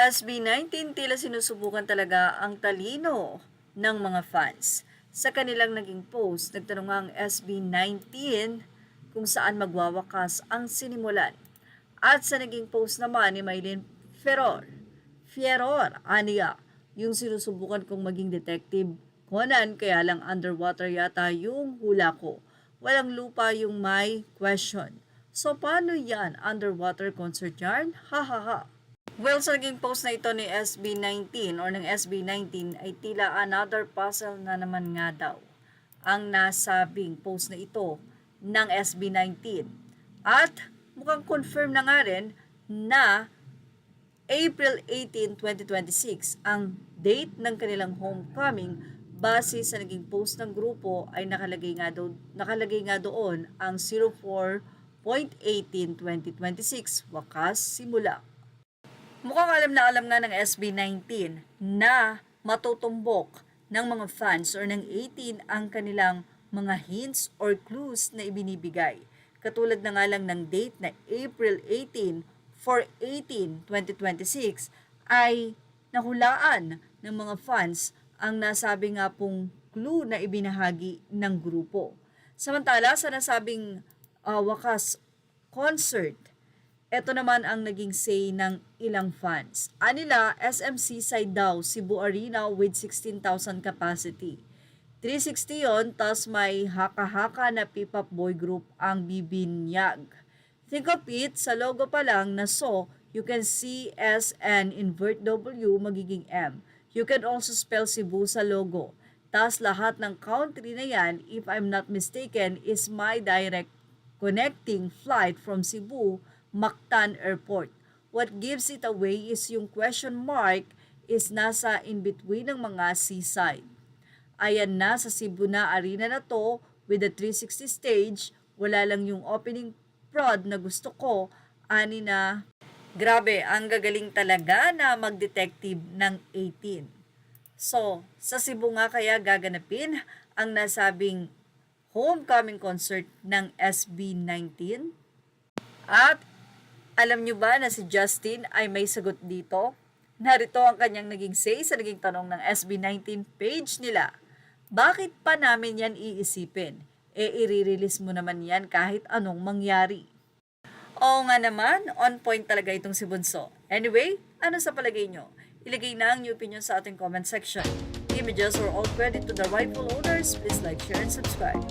SB19 tila sinusubukan talaga ang talino ng mga fans. Sa kanilang naging post, nagtanong ang SB19 kung saan magwawakas ang sinimulan. At sa naging post naman ni Maylin Fieror, aniya, yung sinusubukan kong maging detective Conan, kaya lang underwater yata yung hula ko. Walang lupa yung my question. So paano yan? Underwater concert yarn? Ha ha ha. Well, sa naging post na ito ni SB19 or ng SB19 ay tila another puzzle na naman nga daw ang nasabing post na ito ng SB19. At mukhang confirm na nga rin na April 18, 2026 ang date ng kanilang homecoming. Base sa naging post ng grupo ay nakalagay nga doon ang 04.18.2026, wakas simula. Mukhang alam nga ng SB19 na matutumbok ng mga fans or ng 18 ang kanilang mga hints or clues na ibinibigay. Katulad na nga lang ng date na April 18 for 18-2026 ay nahulaan ng mga fans ang nasabi nga pong clue na ibinahagi ng grupo. Samantala sa nasabing wakas concert, ito naman ang naging say ng ilang fans. Anila, SMC side daw, Cebu Arena with 16,000 capacity. 360 yon, tas may haka-haka na P-pop boy group ang bibinyag. Think of it, sa logo pa lang na so, you can see S and invert W magiging M. You can also spell Cebu sa logo. Tas lahat ng country na yan, if I'm not mistaken, is my direct connecting flight from Cebu Mactan Airport. What gives it away is yung question mark is nasa in between ng mga seaside. Ayan na sa Cebu na arena na to with the 360 stage, wala lang yung opening prod na gusto ko, ani na grabe, ang gagaling talaga na mag-detective ng 18. So, sa Cebu nga kaya gaganapin ang nasabing homecoming concert ng SB19? At alam nyo ba na si Justin ay may sagot dito? Narito ang kanyang naging say sa naging tanong ng SB19 page nila. Bakit pa namin yan iisipin? I-release mo naman yan kahit anong mangyari. Oo nga naman, on point talaga itong si Bunso. Anyway, ano sa palagay nyo? Ilagay na ang new opinion sa ating comment section. Images or all credit to the rightful owners. Please like, share, and subscribe.